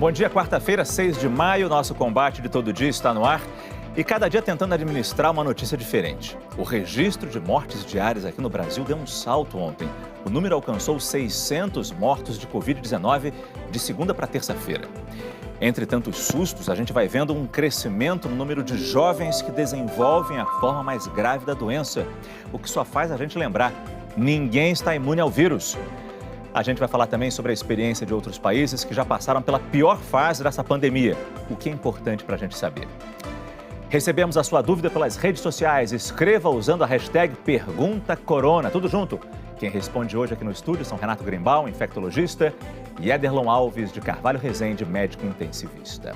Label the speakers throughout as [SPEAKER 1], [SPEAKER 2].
[SPEAKER 1] Bom dia, quarta-feira, 6 de maio, nosso combate de todo dia está no ar e cada dia tentando administrar uma notícia diferente. O registro de mortes diárias aqui no Brasil deu um salto ontem. O número alcançou 600 mortos de Covid-19 de segunda para terça-feira. Entre tantos sustos, a gente vai vendo um crescimento no número de jovens que desenvolvem a forma mais grave da doença, o que só faz a gente lembrar, ninguém está imune ao vírus. A gente vai falar também sobre a experiência de outros países que já passaram pela pior fase dessa pandemia, o que é importante para a gente saber. Recebemos a sua dúvida pelas redes sociais. Escreva usando a hashtag PerguntaCorona. Tudo junto. Quem responde hoje aqui no estúdio são Renato Grimbaum, infectologista, e Ederlon Alves de Carvalho Rezende, médico intensivista.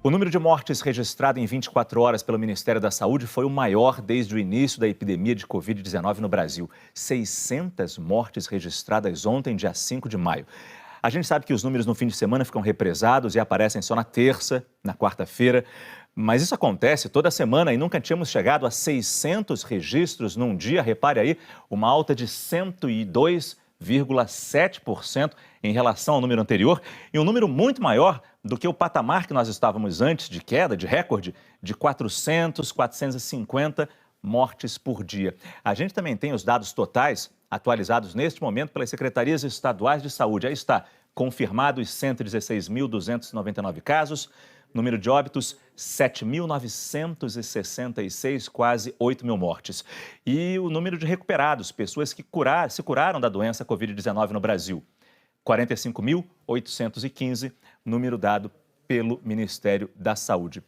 [SPEAKER 1] O número de mortes registrado em 24 horas pelo Ministério da Saúde foi o maior desde o início da epidemia de Covid-19 no Brasil. 600 mortes registradas ontem, dia 5 de maio. A gente sabe que os números no fim de semana ficam represados e aparecem só na terça, na quarta-feira. Mas isso acontece toda semana e nunca tínhamos chegado a 600 registros num dia. Repare aí, uma alta de 102,7% em relação ao número anterior e um número muito maior do que o patamar que nós estávamos antes de queda, de recorde, de 400, 450 mortes por dia. A gente também tem os dados totais atualizados neste momento pelas secretarias estaduais de saúde. Aí está, confirmados 116.299 casos, número de óbitos 7.966, quase 8 mil mortes. E o número de recuperados, pessoas que se curaram da doença Covid-19 no Brasil, 45.815, número dado pelo Ministério da Saúde.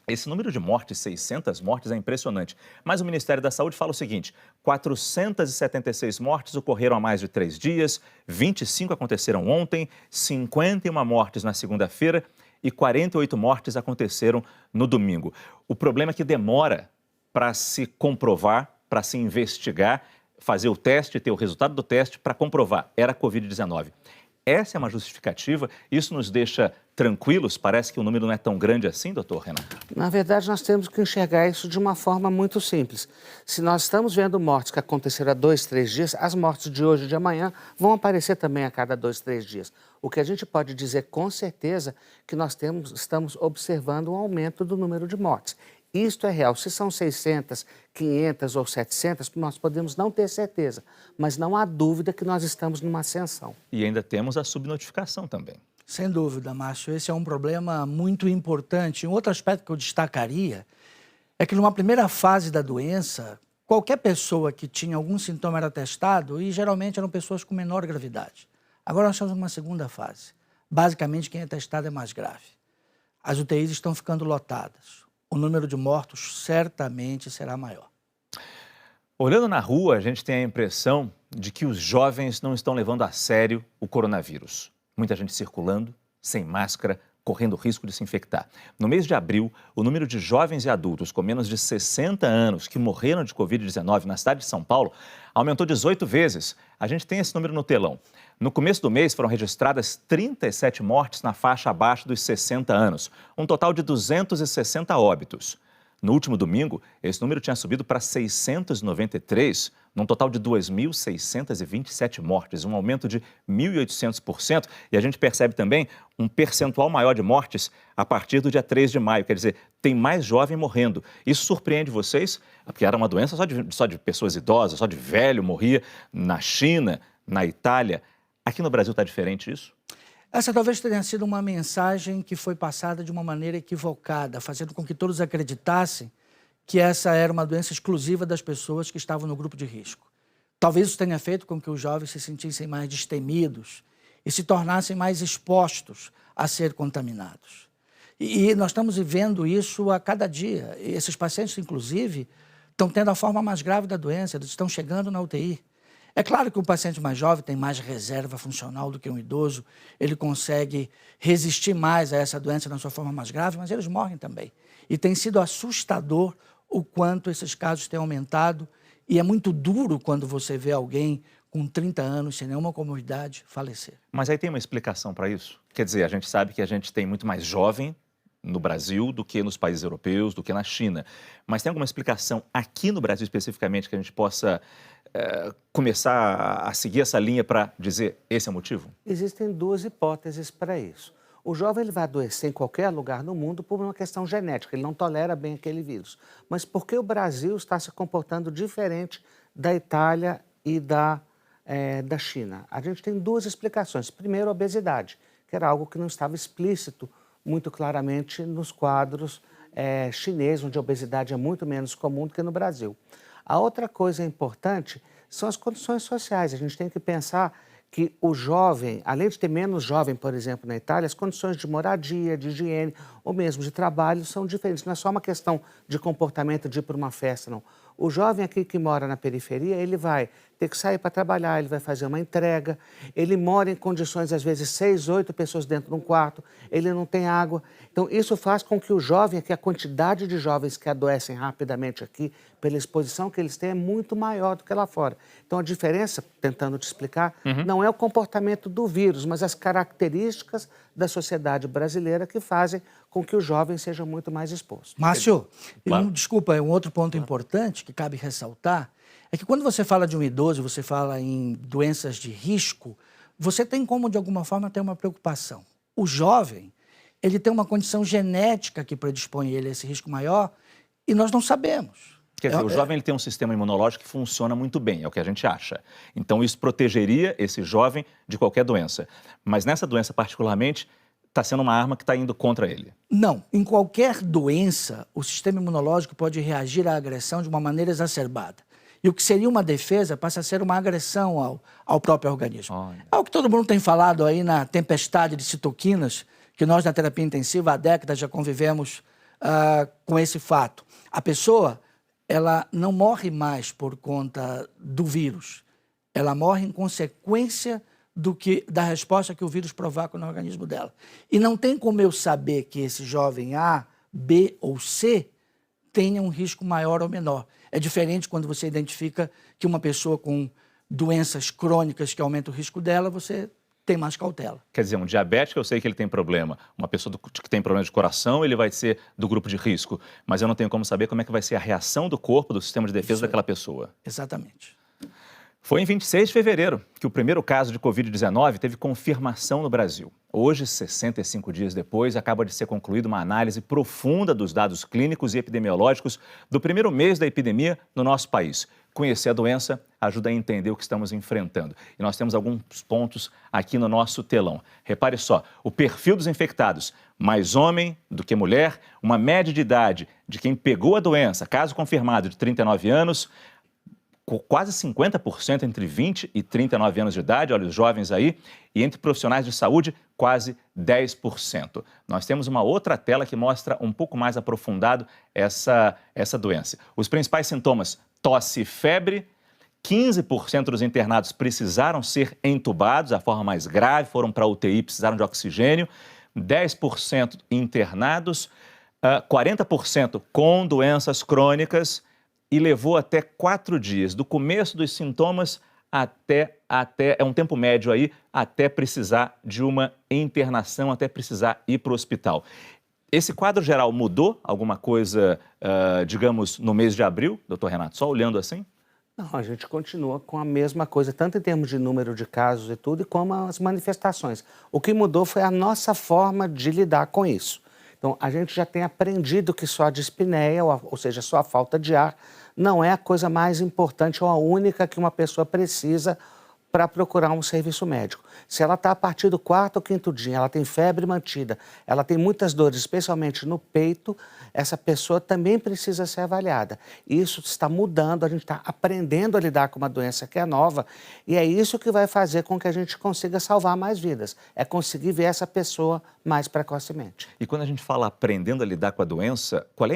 [SPEAKER 1] Esse número de mortes, 600 mortes, é impressionante. Mas o Ministério da Saúde fala o seguinte, 476 mortes ocorreram há mais de 3 dias, 25 aconteceram ontem, 51 mortes na segunda-feira e 48 mortes aconteceram no domingo. O problema é que demora para se comprovar, para se investigar, fazer o teste, ter o resultado do teste para comprovar, era Covid-19. Essa é uma justificativa? Isso nos deixa tranquilos? Parece que o número não é tão grande assim, doutor Renato?
[SPEAKER 2] Na verdade, nós temos que enxergar isso de uma forma muito simples. Se nós estamos vendo mortes que aconteceram há 2, 3 dias, as mortes de hoje e de amanhã vão aparecer também a cada 2, 3 dias. O que a gente pode dizer com certeza que nós estamos observando um aumento do número de mortes. Isto é real. Se são 600, 500 ou 700, nós podemos não ter certeza, mas não há dúvida que nós estamos numa ascensão.
[SPEAKER 1] E ainda temos a subnotificação também.
[SPEAKER 3] Sem dúvida, Márcio. Esse é um problema muito importante. Um outro aspecto que eu destacaria é que numa primeira fase da doença, qualquer pessoa que tinha algum sintoma era testado e geralmente eram pessoas com menor gravidade. Agora nós estamos numa segunda fase. Basicamente, quem é testado é mais grave. As UTIs estão ficando lotadas. O número de mortos certamente será maior.
[SPEAKER 1] Olhando na rua, a gente tem a impressão de que os jovens não estão levando a sério o coronavírus. Muita gente circulando, sem máscara, correndo risco de se infectar. No mês de abril, o número de jovens e adultos com menos de 60 anos que morreram de Covid-19 na cidade de São Paulo aumentou 18 vezes. A gente tem esse número no telão. No começo do mês foram registradas 37 mortes na faixa abaixo dos 60 anos, um total de 260 óbitos. No último domingo, esse número tinha subido para 693, num total de 2.627 mortes, um aumento de 1.800%. E a gente percebe também um percentual maior de mortes a partir do dia 3 de maio, quer dizer, tem mais jovem morrendo. Isso surpreende vocês? Porque era uma doença só de pessoas idosas, só de velho morria na China, na Itália. Aqui no Brasil está diferente isso?
[SPEAKER 3] Essa talvez tenha sido uma mensagem que foi passada de uma maneira equivocada, fazendo com que todos acreditassem que essa era uma doença exclusiva das pessoas que estavam no grupo de risco. Talvez isso tenha feito com que os jovens se sentissem mais destemidos e se tornassem mais expostos a ser contaminados. E nós estamos vivendo isso a cada dia. E esses pacientes, inclusive, estão tendo a forma mais grave da doença, eles estão chegando na UTI. É claro que o paciente mais jovem tem mais reserva funcional do que um idoso, ele consegue resistir mais a essa doença na sua forma mais grave, mas eles morrem também. E tem sido assustador o quanto esses casos têm aumentado e é muito duro quando você vê alguém com 30 anos, sem nenhuma comorbidade, falecer.
[SPEAKER 1] Mas aí tem uma explicação para isso? Quer dizer, a gente sabe que a gente tem muito mais jovem no Brasil do que nos países europeus, do que na China. Mas tem alguma explicação aqui no Brasil especificamente que a gente possa começar a seguir essa linha para dizer esse é o motivo?
[SPEAKER 2] Existem duas hipóteses para isso. O jovem ele vai adoecer em qualquer lugar no mundo por uma questão genética, ele não tolera bem aquele vírus. Mas por que o Brasil está se comportando diferente da Itália e da China? A gente tem duas explicações. Primeiro, a obesidade, que era algo que não estava explícito muito claramente nos quadros chineses, onde a obesidade é muito menos comum do que no Brasil. A outra coisa importante são as condições sociais. A gente tem que pensar que o jovem, além de ter menos jovem, por exemplo, na Itália, as condições de moradia, de higiene ou mesmo de trabalho são diferentes. Não é só uma questão de comportamento de ir para uma festa, não. O jovem aqui que mora na periferia, ele vai ter que sair para trabalhar, ele vai fazer uma entrega, ele mora em condições, às vezes, 6, 8 pessoas dentro de um quarto, ele não tem água. Então, isso faz com que o jovem aqui, a quantidade de jovens que adoecem rapidamente aqui, pela exposição que eles têm, é muito maior do que lá fora. Então, a diferença, tentando te explicar, não é o comportamento do vírus, mas as características da sociedade brasileira que fazem com que o jovem seja muito mais exposto.
[SPEAKER 3] Márcio,
[SPEAKER 1] Claro.
[SPEAKER 3] desculpa, um outro ponto importante que cabe ressaltar é que quando você fala de um idoso, você fala em doenças de risco, você tem como, de alguma forma, ter uma preocupação. O jovem, ele tem uma condição genética que predispõe ele a esse risco maior e nós não sabemos.
[SPEAKER 1] Quer dizer, o jovem ele tem um sistema imunológico que funciona muito bem, é o que a gente acha. Então, isso protegeria esse jovem de qualquer doença. Mas nessa doença, particularmente, está sendo uma arma que está indo contra ele.
[SPEAKER 3] Não, em qualquer doença, o sistema imunológico pode reagir à agressão de uma maneira exacerbada. E o que seria uma defesa passa a ser uma agressão ao próprio organismo.
[SPEAKER 1] Olha.
[SPEAKER 3] É o que todo mundo tem falado aí na tempestade de citoquinas, que nós na terapia intensiva há décadas já convivemos com esse fato. A pessoa, ela não morre mais por conta do vírus, ela morre em consequência da resposta que o vírus provoca no organismo dela. E não tem como eu saber que esse jovem A, B ou C tenha um risco maior ou menor. É diferente quando você identifica que uma pessoa com doenças crônicas que aumentam o risco dela, você tem mais cautela.
[SPEAKER 1] Quer dizer, um diabético, eu sei que ele tem problema. Uma pessoa que tem problema de coração, ele vai ser do grupo de risco. Mas eu não tenho como saber como é que vai ser a reação do corpo, do sistema de defesa daquela pessoa.
[SPEAKER 3] Exatamente.
[SPEAKER 1] Foi em 26 de fevereiro que o primeiro caso de Covid-19 teve confirmação no Brasil. Hoje, 65 dias depois, acaba de ser concluída uma análise profunda dos dados clínicos e epidemiológicos do primeiro mês da epidemia no nosso país. Conhecer a doença ajuda a entender o que estamos enfrentando. E nós temos alguns pontos aqui no nosso telão. Repare só, o perfil dos infectados, mais homem do que mulher, uma média de idade de quem pegou a doença, caso confirmado, de 39 anos, quase 50% entre 20 e 39 anos de idade, olha os jovens aí, e entre profissionais de saúde, quase 10%. Nós temos uma outra tela que mostra um pouco mais aprofundado essa doença. Os principais sintomas, tosse e febre, 15% dos internados precisaram ser entubados, a forma mais grave, foram para a UTI, precisaram de oxigênio, 10% internados, 40% com doenças crônicas, e levou até 4 dias, do começo dos sintomas até é um tempo médio aí, até precisar de uma internação, até precisar ir para o hospital. Esse quadro geral mudou alguma coisa, digamos, no mês de abril, doutor Renato, só olhando assim?
[SPEAKER 2] Não, a gente continua com a mesma coisa, tanto em termos de número de casos e tudo, e como as manifestações. O que mudou foi a nossa forma de lidar com isso. Então, a gente já tem aprendido que só a dispneia, ou seja, só a falta de ar, não é a coisa mais importante ou a única que uma pessoa precisa para procurar um serviço médico. Se ela está a partir do 4º ou 5º dia, ela tem febre mantida, ela tem muitas dores, especialmente no peito, essa pessoa também precisa ser avaliada. Isso está mudando, a gente está aprendendo a lidar com uma doença que é nova e é isso que vai fazer com que a gente consiga salvar mais vidas, é conseguir ver essa pessoa mais precocemente.
[SPEAKER 1] E quando a gente fala aprendendo a lidar com a doença, qual é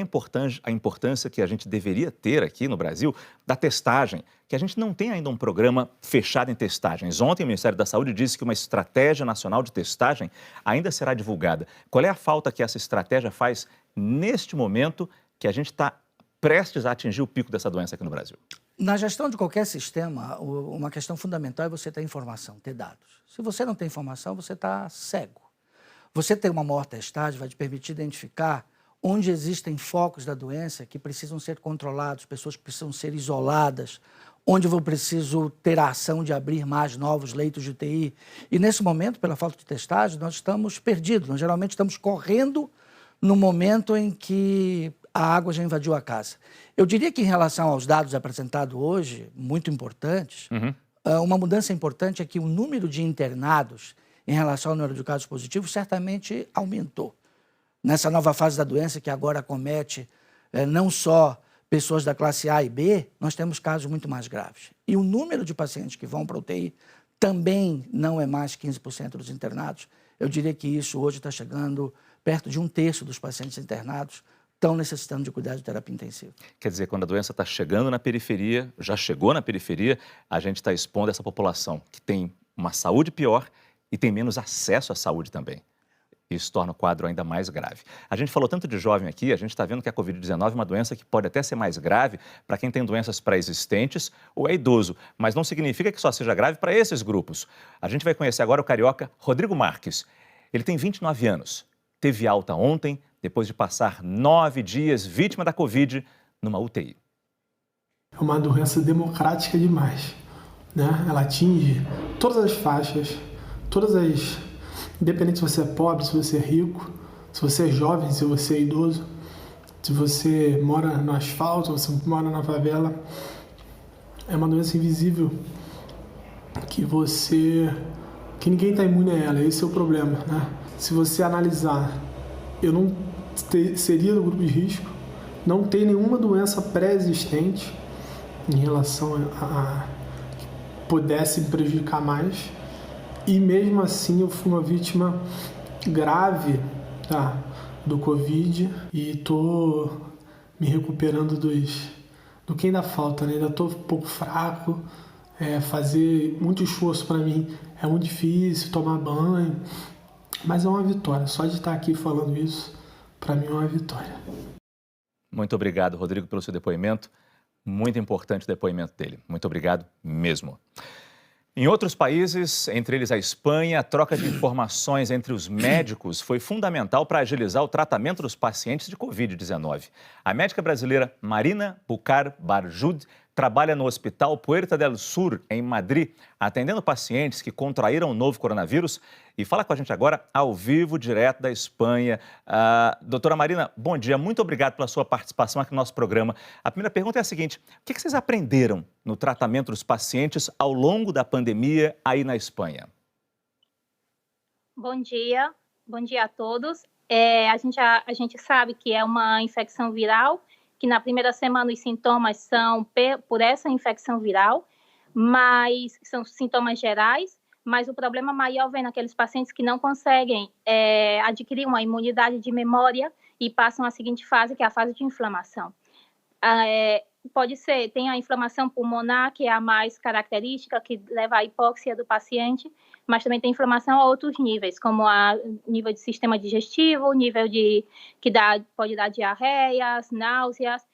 [SPEAKER 1] a importância que a gente deveria ter aqui no Brasil da testagem? Que a gente não tem ainda um programa fechado em testagens. Ontem o Ministério da Saúde disse que uma estratégia nacional de testagem ainda será divulgada. Qual é a falta que essa estratégia faz neste momento que a gente está prestes a atingir o pico dessa doença aqui no Brasil?
[SPEAKER 3] Na gestão de qualquer sistema, uma questão fundamental é você ter informação, ter dados. Se você não tem informação, você está cego. Você ter uma maior testagem vai te permitir identificar onde existem focos da doença que precisam ser controlados, pessoas que precisam ser isoladas, onde eu preciso ter a ação de abrir mais novos leitos de UTI. E nesse momento, pela falta de testagem, nós estamos perdidos. Nós geralmente estamos correndo no momento em que a água já invadiu a casa. Eu diria que em relação aos dados apresentados hoje, muito importantes, uma mudança importante é que o número de internados em relação ao número de casos positivos certamente aumentou. Nessa nova fase da doença que agora acomete não só pessoas da classe A e B, nós temos casos muito mais graves. E o número de pacientes que vão para a UTI também não é mais 15% dos internados. Eu diria que isso hoje está chegando perto de 1/3 dos pacientes internados estão necessitando de cuidado de terapia intensiva.
[SPEAKER 1] Quer dizer, quando a doença está chegando na periferia, já chegou na periferia, a gente está expondo essa população que tem uma saúde pior e tem menos acesso à saúde também. Isso torna o quadro ainda mais grave. A gente falou tanto de jovem aqui, a gente está vendo que a Covid-19 é uma doença que pode até ser mais grave para quem tem doenças pré-existentes ou é idoso, mas não significa que só seja grave para esses grupos. A gente vai conhecer agora o carioca Rodrigo Marques. Ele tem 29 anos, teve alta ontem, depois de passar 9 dias vítima da Covid numa UTI.
[SPEAKER 4] É uma doença democrática demais, né? Ela atinge todas as faixas, independente se você é pobre, se você é rico, se você é jovem, se você é idoso, se você mora no asfalto, se você mora na favela. É uma doença invisível que ninguém está imune a ela. Esse é o problema, né? Se você analisar, eu não seria do grupo de risco, não tem nenhuma doença pré-existente em relação a que pudesse me prejudicar mais. E mesmo assim eu fui uma vítima grave do Covid e estou me recuperando do que ainda falta, né? Ainda estou um pouco fraco, fazer muito esforço para mim é muito difícil, tomar banho, mas é uma vitória. Só de estar aqui falando isso, para mim é uma vitória.
[SPEAKER 1] Muito obrigado, Rodrigo, pelo seu depoimento. Muito importante o depoimento dele. Muito obrigado mesmo. Em outros países, entre eles a Espanha, a troca de informações entre os médicos foi fundamental para agilizar o tratamento dos pacientes de Covid-19. A médica brasileira Marina Bucar Barjud trabalha no Hospital Puerta del Sur, em Madrid, atendendo pacientes que contraíram o novo coronavírus e fala com a gente agora ao vivo, direto da Espanha. Doutora Marina, bom dia, muito obrigado pela sua participação aqui no nosso programa. A primeira pergunta é a seguinte: o que vocês aprenderam no tratamento dos pacientes ao longo da pandemia aí na Espanha?
[SPEAKER 5] Bom dia a todos. A gente sabe que é uma infecção viral, que na primeira semana os sintomas são por essa infecção viral, mas são sintomas gerais, mas o problema maior vem naqueles pacientes que não conseguem adquirir uma imunidade de memória e passam à seguinte fase, que é a fase de inflamação. Pode ser, tem a inflamação pulmonar, que é a mais característica, que leva à hipóxia do paciente, mas também tem inflamação a outros níveis, como a nível de sistema digestivo, nível pode dar diarreias, náuseas,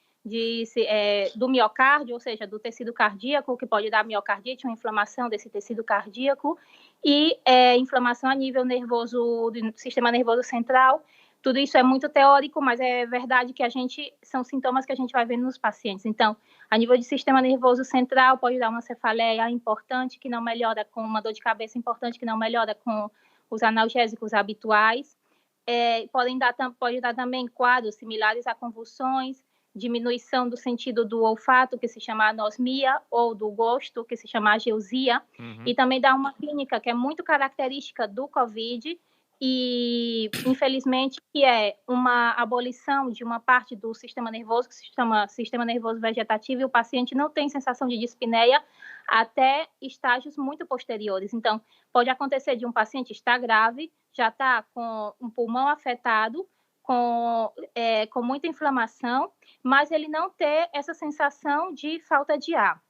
[SPEAKER 5] do miocárdio, ou seja, do tecido cardíaco, que pode dar miocardite, uma inflamação desse tecido cardíaco, e inflamação a nível nervoso, do sistema nervoso central. Tudo isso é muito teórico, mas é verdade que são sintomas que a gente vai vendo nos pacientes. Então, a nível de sistema nervoso central, pode dar uma cefaleia importante, que não melhora com uma dor de cabeça importante, que não melhora com os analgésicos habituais. Pode dar também quadros similares a convulsões, diminuição do sentido do olfato, que se chama anosmia, ou do gosto, que se chama ageusia. E também dá uma clínica que é muito característica do COVID, e, infelizmente, que é uma abolição de uma parte do sistema nervoso, que se chama sistema nervoso vegetativo, e o paciente não tem sensação de dispneia até estágios muito posteriores. Então, pode acontecer de um paciente estar grave, já está com um pulmão afetado, com muita inflamação, mas ele não ter essa sensação de falta de ar.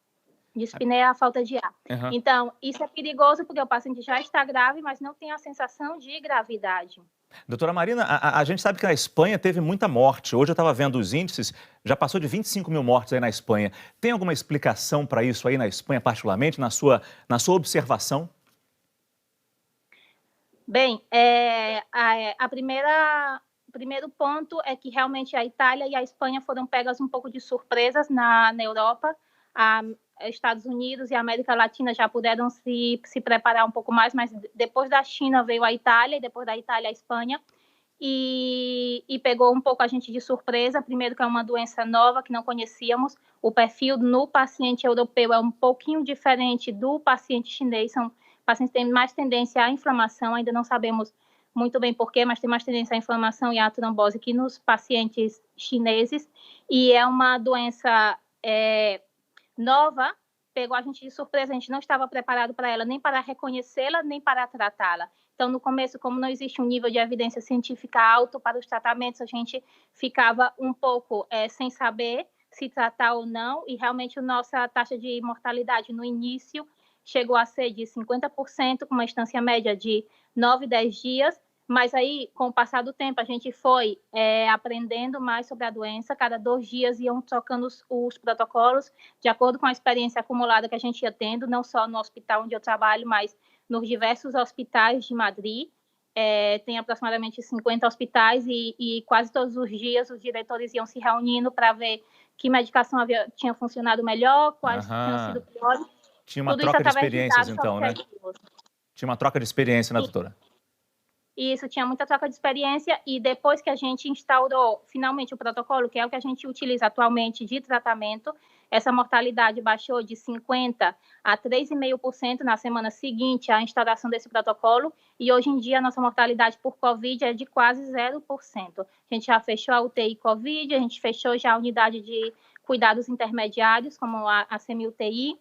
[SPEAKER 5] Dispneia é a falta de ar. Então, isso é perigoso porque o paciente já está grave, mas não tem a sensação de gravidade.
[SPEAKER 1] Doutora Marina, a gente sabe que na Espanha teve muita morte. Hoje eu estava vendo os índices, já passou de 25 mil mortes aí na Espanha. Tem alguma explicação para isso aí na Espanha, particularmente, na sua observação?
[SPEAKER 5] Bem, o primeiro ponto é que realmente a Itália e a Espanha foram pegas um pouco de surpresas na Europa. Estados Unidos e América Latina já puderam se preparar um pouco mais, mas depois da China veio a Itália, e depois da Itália a Espanha, e pegou um pouco a gente de surpresa. Primeiro que é uma doença nova que não conhecíamos, o perfil no paciente europeu é um pouquinho diferente do paciente chinês, são pacientes que têm mais tendência à inflamação, ainda não sabemos muito bem porquê, mas tem mais tendência à inflamação e à trombose que nos pacientes chineses, e é uma doença nova, pegou a gente de surpresa, a gente não estava preparado para ela, nem para reconhecê-la, nem para tratá-la. Então, no começo, como não existe um nível de evidência científica alto para os tratamentos, a gente ficava um pouco sem saber se tratar ou não, e realmente a nossa taxa de mortalidade no início chegou a ser de 50%, com uma instância média de 9, 10 dias, mas aí, com o passar do tempo, a gente foi aprendendo mais sobre a doença. Cada 2 dias iam trocando os protocolos, de acordo com a experiência acumulada que a gente ia tendo, não só no hospital onde eu trabalho, mas nos diversos hospitais de Madrid. Tem aproximadamente 50 hospitais e quase todos os dias os diretores iam se reunindo para ver que medicação tinha funcionado melhor, quais tinham sido piores.
[SPEAKER 1] Tinha uma troca de experiências, então, né? Tinha uma troca de experiência, né, doutora?
[SPEAKER 5] Isso, tinha muita troca de experiência, e depois que a gente instaurou finalmente o protocolo, que é o que a gente utiliza atualmente de tratamento, essa mortalidade baixou de 50% a 3,5% na semana seguinte à instauração desse protocolo, e hoje em dia a nossa mortalidade por Covid é de quase 0%. A gente já fechou a UTI Covid, a gente fechou já a unidade de cuidados intermediários, como a semi-UTI,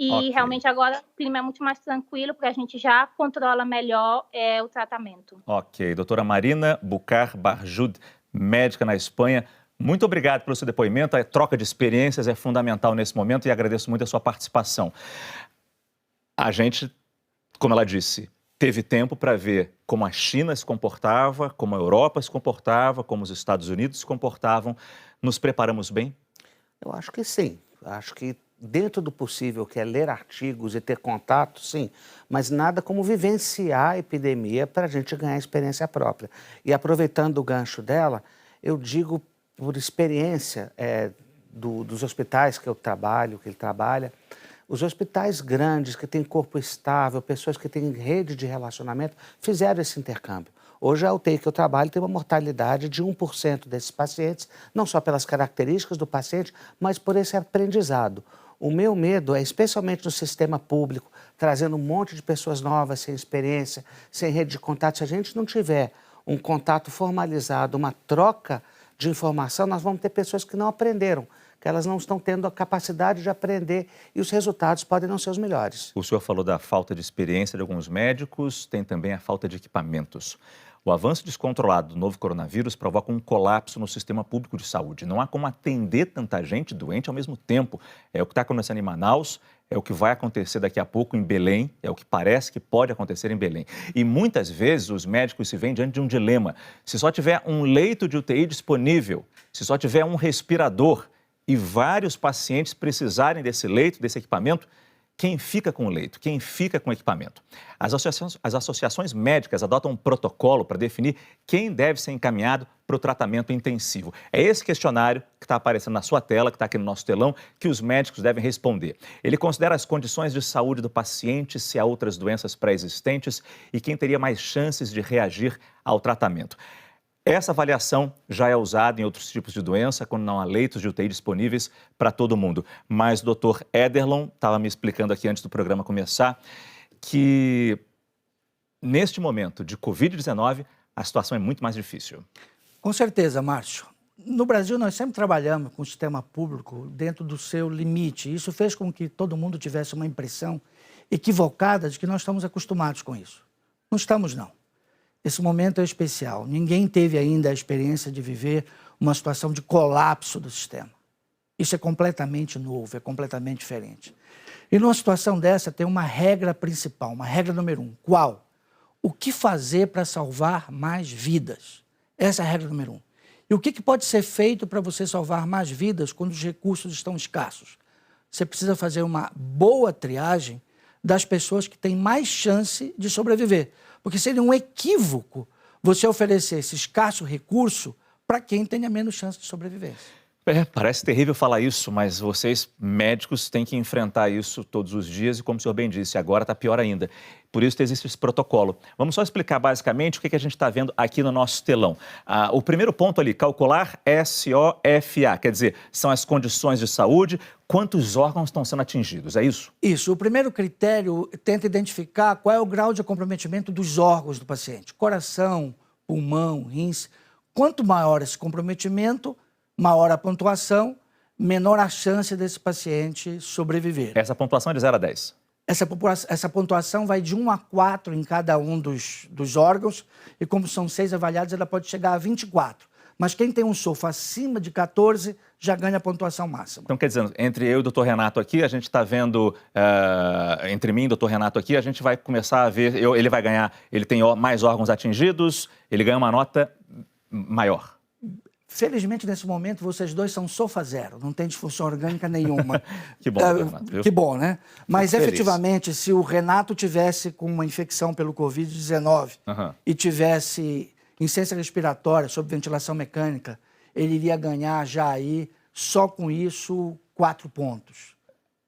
[SPEAKER 5] e realmente agora o clima é muito mais tranquilo, porque a gente já controla melhor o tratamento.
[SPEAKER 1] Ok. Doutora Marina Bucar Barjud, médica na Espanha, muito obrigado pelo seu depoimento. A troca de experiências é fundamental nesse momento e agradeço muito a sua participação. A gente, como ela disse, teve tempo para ver como a China se comportava, como a Europa se comportava, como os Estados Unidos se comportavam. Nos preparamos bem?
[SPEAKER 2] Eu acho que sim. Acho que dentro do possível, que é ler artigos e ter contato, sim, mas nada como vivenciar a epidemia para a gente ganhar experiência própria. E aproveitando o gancho dela, eu digo por experiência dos hospitais que eu trabalho, que ele trabalha, os hospitais grandes, que têm corpo estável, pessoas que têm rede de relacionamento, fizeram esse intercâmbio. Hoje a UTI que eu trabalho tem uma mortalidade de 1% desses pacientes, não só pelas características do paciente, mas por esse aprendizado. O meu medo é, especialmente no sistema público, trazendo um monte de pessoas novas, sem experiência, sem rede de contato. Se a gente não tiver um contato formalizado, uma troca de informação, nós vamos ter pessoas que não aprenderam, que elas não estão tendo a capacidade de aprender e os resultados podem não ser os melhores.
[SPEAKER 1] O senhor falou da falta de experiência de alguns médicos, tem também a falta de equipamentos. O avanço descontrolado do novo coronavírus provoca um colapso no sistema público de saúde. Não há como atender tanta gente doente ao mesmo tempo. É o que está acontecendo em Manaus, é o que vai acontecer daqui a pouco em Belém, é o que parece que pode acontecer em Belém. E muitas vezes os médicos se veem diante de um dilema. Se só tiver um leito de UTI disponível, se só tiver um respirador e vários pacientes precisarem desse leito, desse equipamento, quem fica com o leito? Quem fica com o equipamento? As associações médicas adotam um protocolo para definir quem deve ser encaminhado para o tratamento intensivo. É esse questionário que está aparecendo na sua tela, que está aqui no nosso telão, que os médicos devem responder. Ele considera as condições de saúde do paciente, se há outras doenças pré-existentes e quem teria mais chances de reagir ao tratamento. Essa avaliação já é usada em outros tipos de doença, quando não há leitos de UTI disponíveis para todo mundo. Mas o doutor Ederlon estava me explicando aqui antes do programa começar que, neste momento de Covid-19, a situação é muito mais difícil.
[SPEAKER 3] Com certeza, Márcio. No Brasil, nós sempre trabalhamos com o sistema público dentro do seu limite. Isso fez com que todo mundo tivesse uma impressão equivocada de que nós estamos acostumados com isso. Não estamos, não. Esse momento é especial. Ninguém teve ainda a experiência de viver uma situação de colapso do sistema. Isso é completamente novo, é completamente diferente. E numa situação dessa tem uma regra principal, uma regra número 1. Qual? O que fazer para salvar mais vidas? Essa é a regra número 1. E o que pode ser feito para você salvar mais vidas quando os recursos estão escassos? Você precisa fazer uma boa triagem das pessoas que têm mais chance de sobreviver. Porque seria um equívoco você oferecer esse escasso recurso para quem tenha menos chance de sobrevivência.
[SPEAKER 1] Parece terrível falar isso, mas vocês, médicos, têm que enfrentar isso todos os dias e, como o senhor bem disse, agora está pior ainda. Por isso existe esse protocolo. Vamos só explicar basicamente o que a gente está vendo aqui no nosso telão. O primeiro ponto ali, calcular SOFA, quer dizer, são as condições de saúde, quantos órgãos estão sendo atingidos, é isso?
[SPEAKER 3] Isso. O primeiro critério tenta identificar qual é o grau de comprometimento dos órgãos do paciente. Coração, pulmão, rins. Quanto maior esse comprometimento, maior a pontuação, menor a chance desse paciente sobreviver.
[SPEAKER 1] Essa pontuação é de 0 a 10?
[SPEAKER 3] Essa pontuação vai de 1 a 4 em cada um dos órgãos, e como são 6 avaliados, ela pode chegar a 24. Mas quem tem um SOFA acima de 14 já ganha a pontuação máxima.
[SPEAKER 1] Então, quer dizer, entre eu e o doutor Renato aqui, a gente está vendo, entre mim e o doutor Renato aqui, a gente vai começar a ver, ele vai ganhar, ele tem mais órgãos atingidos, ele ganha uma nota maior.
[SPEAKER 3] Felizmente, nesse momento, vocês dois são SOFA 0, não tem disfunção orgânica nenhuma.
[SPEAKER 1] Que bom, Renato, viu?
[SPEAKER 3] Que bom, né? Mas,
[SPEAKER 1] Fico
[SPEAKER 3] efetivamente, se o Renato tivesse com uma infecção pelo Covid-19 e tivesse insuficiência respiratória sob ventilação mecânica, ele iria ganhar já aí, só com isso, 4 pontos.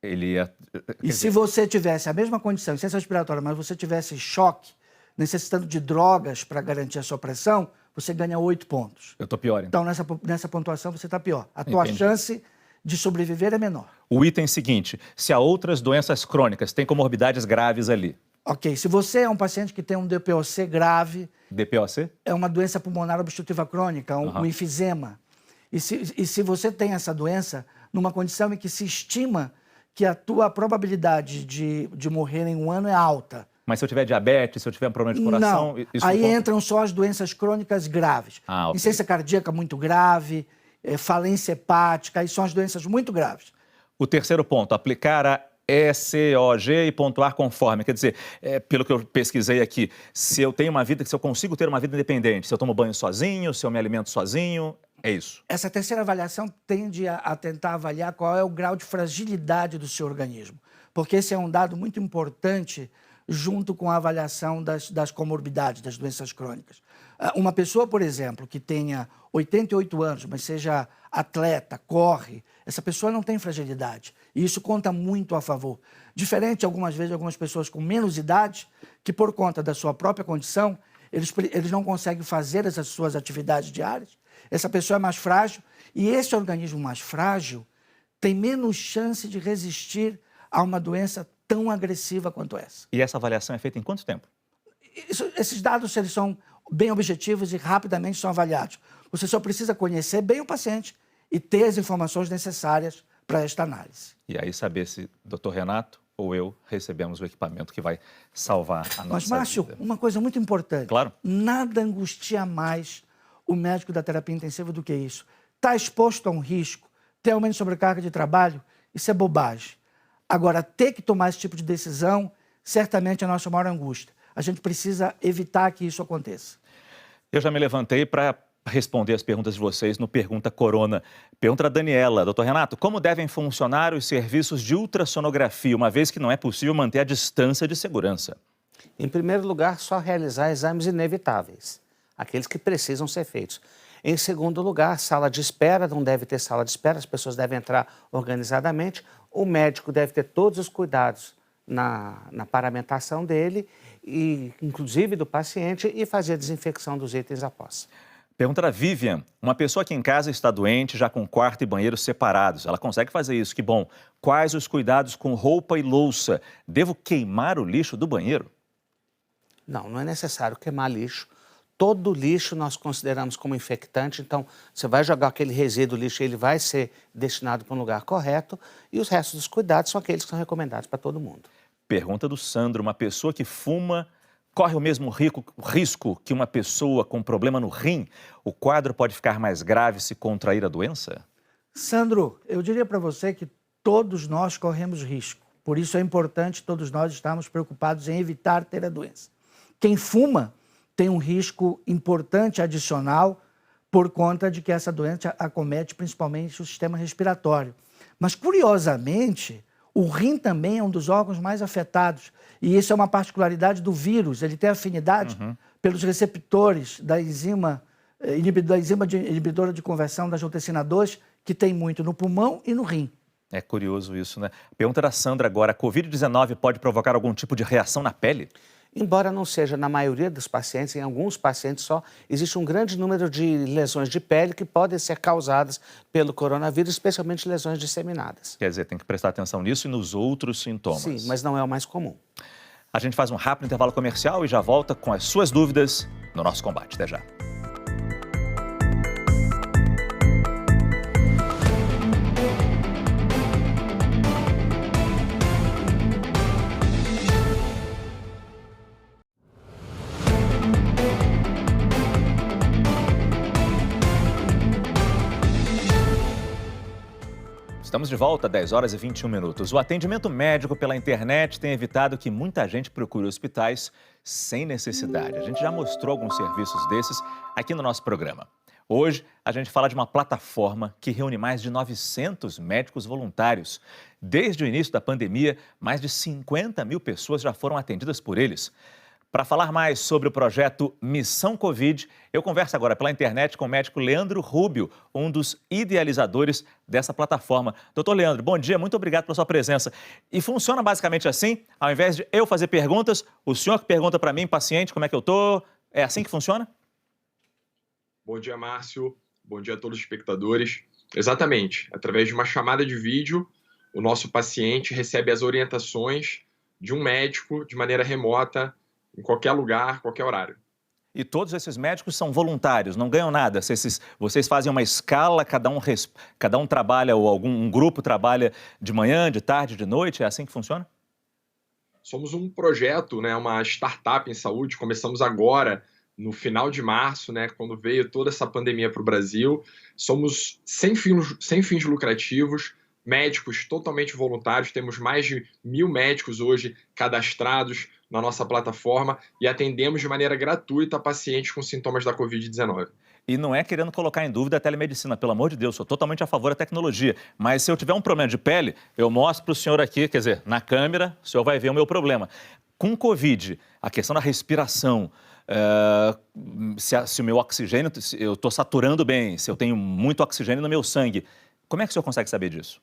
[SPEAKER 1] Ele ia...
[SPEAKER 3] E se você tivesse a mesma condição, insuficiência respiratória, mas você tivesse choque, necessitando de drogas para garantir a sua pressão, você ganha 8 pontos.
[SPEAKER 1] Eu estou pior, então.
[SPEAKER 3] Então, nessa pontuação, você está pior. A tua chance de sobreviver é menor.
[SPEAKER 1] O item seguinte, se há outras doenças crônicas, tem comorbidades graves ali.
[SPEAKER 3] Ok, se você é um paciente que tem um DPOC grave...
[SPEAKER 1] DPOC?
[SPEAKER 3] É uma doença pulmonar obstrutiva crônica, um enfisema. E se você tem essa doença, numa condição em que se estima que a tua probabilidade de morrer em um ano é alta...
[SPEAKER 1] Mas se eu tiver diabetes, se eu tiver um problema de coração...
[SPEAKER 3] Não, aí entram só as doenças crônicas graves.
[SPEAKER 1] Okay.
[SPEAKER 3] Insuficiência cardíaca muito grave, falência hepática, aí são as doenças muito graves.
[SPEAKER 1] O terceiro ponto, aplicar a ECOG e pontuar conforme. Quer dizer, pelo que eu pesquisei aqui, se eu consigo ter uma vida independente, se eu tomo banho sozinho, se eu me alimento sozinho, é isso.
[SPEAKER 3] Essa terceira avaliação tende a tentar avaliar qual é o grau de fragilidade do seu organismo, porque esse é um dado muito importante junto com a avaliação das comorbidades, das doenças crônicas. Uma pessoa, por exemplo, que tenha 88 anos, mas seja atleta, corre, essa pessoa não tem fragilidade. E isso conta muito a favor. Diferente, algumas vezes, de algumas pessoas com menos idade, que por conta da sua própria condição, eles não conseguem fazer essas suas atividades diárias. Essa pessoa é mais frágil, e esse organismo mais frágil tem menos chance de resistir a uma doença tão agressiva quanto essa.
[SPEAKER 1] E essa avaliação é feita em quanto tempo?
[SPEAKER 3] Esses dados, eles são bem objetivos e rapidamente são avaliados. Você só precisa conhecer bem o paciente e ter as informações necessárias para esta análise.
[SPEAKER 1] E aí saber se o doutor Renato ou eu recebemos o equipamento que vai salvar a nossa
[SPEAKER 3] Mas, Márcio,
[SPEAKER 1] vida.
[SPEAKER 3] uma coisa muito importante.
[SPEAKER 1] Claro.
[SPEAKER 3] Nada angustia mais o médico da terapia intensiva do que isso. Está exposto a um risco, ter aumento de sobrecarga de trabalho, isso é bobagem. Agora, ter que tomar esse tipo de decisão, certamente é a nossa maior angústia. A gente precisa evitar que isso aconteça.
[SPEAKER 1] Eu já me levantei para responder as perguntas de vocês no Pergunta Corona. Pergunta da Daniela. Doutor Renato, como devem funcionar os serviços de ultrassonografia, uma vez que não é possível manter a distância de segurança?
[SPEAKER 2] Em primeiro lugar, só realizar exames inevitáveis, aqueles que precisam ser feitos. Em segundo lugar, sala de espera, não deve ter sala de espera, as pessoas devem entrar organizadamente. O médico deve ter todos os cuidados na paramentação dele, e, inclusive do paciente, e fazer a desinfecção dos itens após.
[SPEAKER 1] Pergunta da Vivian. Uma pessoa que em casa está doente, já com quarto e banheiro separados, ela consegue fazer isso, que bom. Quais os cuidados com roupa e louça? Devo queimar o lixo do banheiro?
[SPEAKER 2] Não, não é necessário queimar lixo. Todo lixo nós consideramos como infectante, então você vai jogar aquele resíduo lixo, ele vai ser destinado para um lugar correto, e os restos dos cuidados são aqueles que são recomendados para todo mundo.
[SPEAKER 1] Pergunta do Sandro. Uma pessoa que fuma corre o mesmo risco que uma pessoa com problema no rim? O quadro pode ficar mais grave se contrair a doença?
[SPEAKER 3] Sandro, eu diria para você que todos nós corremos risco. Por isso é importante todos nós estarmos preocupados em evitar ter a doença. Quem fuma tem um risco importante adicional por conta de que essa doença acomete principalmente o sistema respiratório. Mas, curiosamente, o rim também é um dos órgãos mais afetados. E isso é uma particularidade do vírus. Ele tem afinidade pelos receptores da enzima inibidora de conversão da angiotensina 2, que tem muito no pulmão e no rim.
[SPEAKER 1] É curioso isso, né? Pergunta da Sandra agora, a Covid-19 pode provocar algum tipo de reação na pele?
[SPEAKER 2] Embora não seja na maioria dos pacientes, em alguns pacientes só, existe um grande número de lesões de pele que podem ser causadas pelo coronavírus, especialmente lesões disseminadas.
[SPEAKER 1] Quer dizer, tem que prestar atenção nisso e nos outros sintomas.
[SPEAKER 2] Sim, mas não é o mais comum.
[SPEAKER 1] A gente faz um rápido intervalo comercial e já volta com as suas dúvidas no nosso combate. Até já. Estamos de volta, 10 horas e 21 minutos. O atendimento médico pela internet tem evitado que muita gente procure hospitais sem necessidade. A gente já mostrou alguns serviços desses aqui no nosso programa. Hoje, a gente fala de uma plataforma que reúne mais de 900 médicos voluntários. Desde o início da pandemia, mais de 50 mil pessoas já foram atendidas por eles. Para falar mais sobre o projeto Missão Covid, eu converso agora pela internet com o médico Leandro Rubio, um dos idealizadores dessa plataforma. Doutor Leandro, bom dia, muito obrigado pela sua presença. E funciona basicamente assim? Ao invés de eu fazer perguntas, o senhor que pergunta para mim, paciente, como é que eu tô? É assim que funciona?
[SPEAKER 6] Bom dia, Márcio. Bom dia a todos os espectadores. Exatamente. Através de uma chamada de vídeo, o nosso paciente recebe as orientações de um médico de maneira remota, em qualquer lugar, qualquer horário.
[SPEAKER 1] E todos esses médicos são voluntários, não ganham nada. Vocês fazem uma escala, cada um trabalha, ou um grupo trabalha de manhã, de tarde, de noite, é assim que funciona?
[SPEAKER 6] Somos um projeto, né, uma startup em saúde, começamos agora, no final de março, né, quando veio toda essa pandemia para o Brasil. Somos sem fins lucrativos, médicos totalmente voluntários, temos mais de 1.000 médicos hoje cadastrados na nossa plataforma e atendemos de maneira gratuita pacientes com sintomas da Covid-19.
[SPEAKER 1] E não é querendo colocar em dúvida a telemedicina, pelo amor de Deus, sou totalmente a favor da tecnologia. Mas se eu tiver um problema de pele, eu mostro para o senhor aqui, quer dizer, na câmera, o senhor vai ver o meu problema. Com Covid, a questão da respiração, se o meu oxigênio, se eu estou saturando bem, se eu tenho muito oxigênio no meu sangue, como é que o senhor consegue saber disso?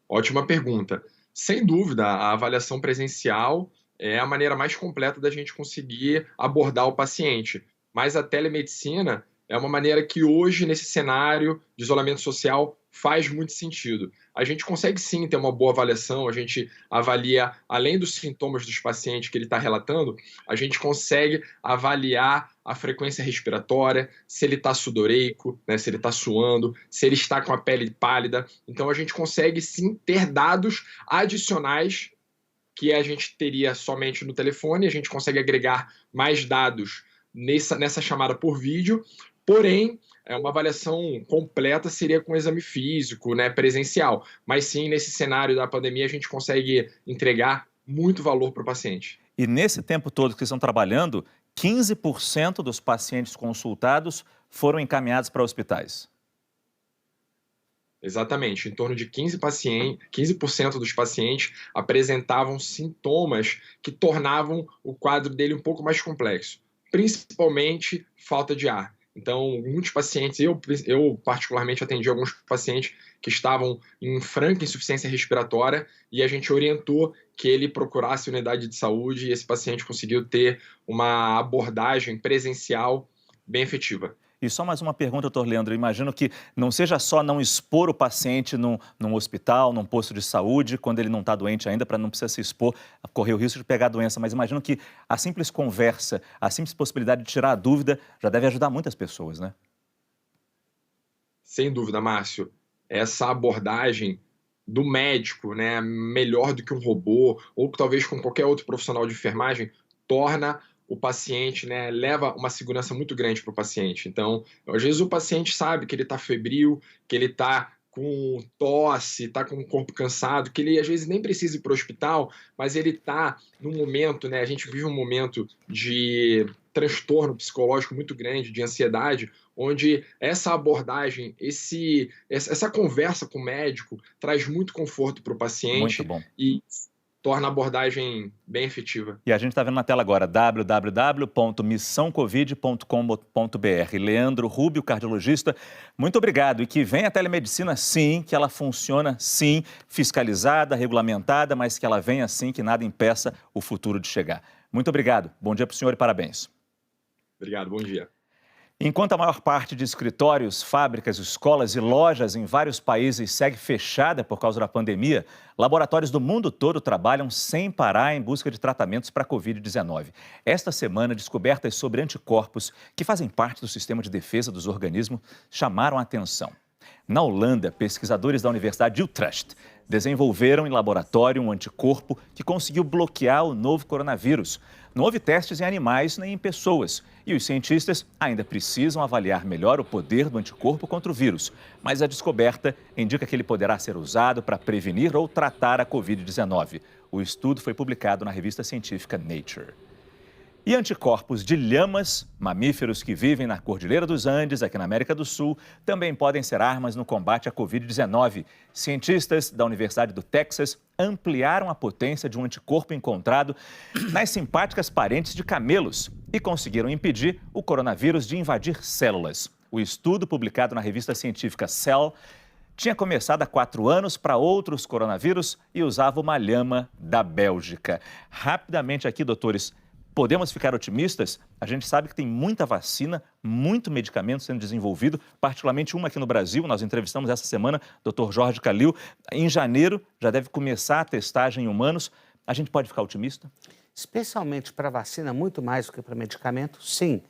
[SPEAKER 6] Ótima pergunta. Sem dúvida, a avaliação presencial é a maneira mais completa da gente conseguir abordar o paciente. Mas a telemedicina é uma maneira que hoje, nesse cenário de isolamento social, faz muito sentido. A gente consegue sim ter uma boa avaliação, a gente avalia, além dos sintomas dos pacientes que ele está relatando, a gente consegue avaliar a frequência respiratória, se ele está sudoreico, né, se ele está suando, se ele está com a pele pálida. Então a gente consegue sim ter dados adicionais que a gente teria somente no telefone, a gente consegue agregar mais dados nessa chamada por vídeo, porém, uma avaliação completa seria com exame físico, né, presencial. Mas sim, nesse cenário da pandemia, a gente consegue entregar muito valor para o paciente.
[SPEAKER 1] E nesse tempo todo que vocês estão trabalhando, 15% dos pacientes consultados foram encaminhados para hospitais.
[SPEAKER 6] Exatamente, em torno de 15% dos pacientes apresentavam sintomas que tornavam o quadro dele um pouco mais complexo, principalmente falta de ar. Então, muitos pacientes, eu particularmente atendi alguns pacientes que estavam em franca insuficiência respiratória e a gente orientou que ele procurasse unidade de saúde e esse paciente conseguiu ter uma abordagem presencial bem efetiva.
[SPEAKER 1] E só mais uma pergunta, doutor Leandro. Imagino que não seja só não expor o paciente num hospital, num posto de saúde, quando ele não está doente ainda, para não precisar se expor, correr o risco de pegar a doença. Mas imagino que a simples conversa, a simples possibilidade de tirar a dúvida já deve ajudar muitas pessoas, né?
[SPEAKER 6] Sem dúvida, Márcio. Essa abordagem do médico, né, melhor do que um robô, ou talvez com qualquer outro profissional de enfermagem, torna o paciente, né, leva uma segurança muito grande para o paciente. Então, às vezes o paciente sabe que ele está febril, que ele está com tosse, está com o corpo cansado, que ele às vezes nem precisa ir para o hospital, mas ele está num momento, né, a gente vive um momento de transtorno psicológico muito grande, de ansiedade, onde essa abordagem, essa conversa com o médico traz muito conforto para o paciente.
[SPEAKER 1] Muito bom.
[SPEAKER 6] torna a abordagem bem efetiva.
[SPEAKER 1] E a gente está vendo na tela agora, www.missãocovid.com.br. Leandro Rubio, cardiologista, muito obrigado. E que venha a telemedicina, sim, que ela funciona, sim, fiscalizada, regulamentada, mas que ela venha, sim, que nada impeça o futuro de chegar. Muito obrigado. Bom dia para o senhor e parabéns.
[SPEAKER 6] Obrigado, bom dia.
[SPEAKER 1] Enquanto a maior parte de escritórios, fábricas, escolas e lojas em vários países segue fechada por causa da pandemia, laboratórios do mundo todo trabalham sem parar em busca de tratamentos para a Covid-19. Esta semana, descobertas sobre anticorpos que fazem parte do sistema de defesa dos organismos chamaram a atenção. Na Holanda, pesquisadores da Universidade de Utrecht desenvolveram em laboratório um anticorpo que conseguiu bloquear o novo coronavírus. Não houve testes em animais nem em pessoas. E os cientistas ainda precisam avaliar melhor o poder do anticorpo contra o vírus. Mas a descoberta indica que ele poderá ser usado para prevenir ou tratar a Covid-19. O estudo foi publicado na revista científica Nature. E anticorpos de lhamas, mamíferos que vivem na Cordilheira dos Andes, aqui na América do Sul, também podem ser armas no combate à Covid-19. Cientistas da Universidade do Texas ampliaram a potência de um anticorpo encontrado nas simpáticas parentes de camelos e conseguiram impedir o coronavírus de invadir células. O estudo, publicado na revista científica Cell, tinha começado há 4 anos para outros coronavírus e usava uma lhama da Bélgica. Rapidamente aqui, doutores, podemos ficar otimistas? A gente sabe que tem muita vacina, muito medicamento sendo desenvolvido, particularmente uma aqui no Brasil. Nós entrevistamos essa semana o Dr. Jorge Calil. Em janeiro já deve começar a testagem em humanos. A gente pode ficar otimista?
[SPEAKER 2] Especialmente para vacina, muito mais do que para medicamento, sim.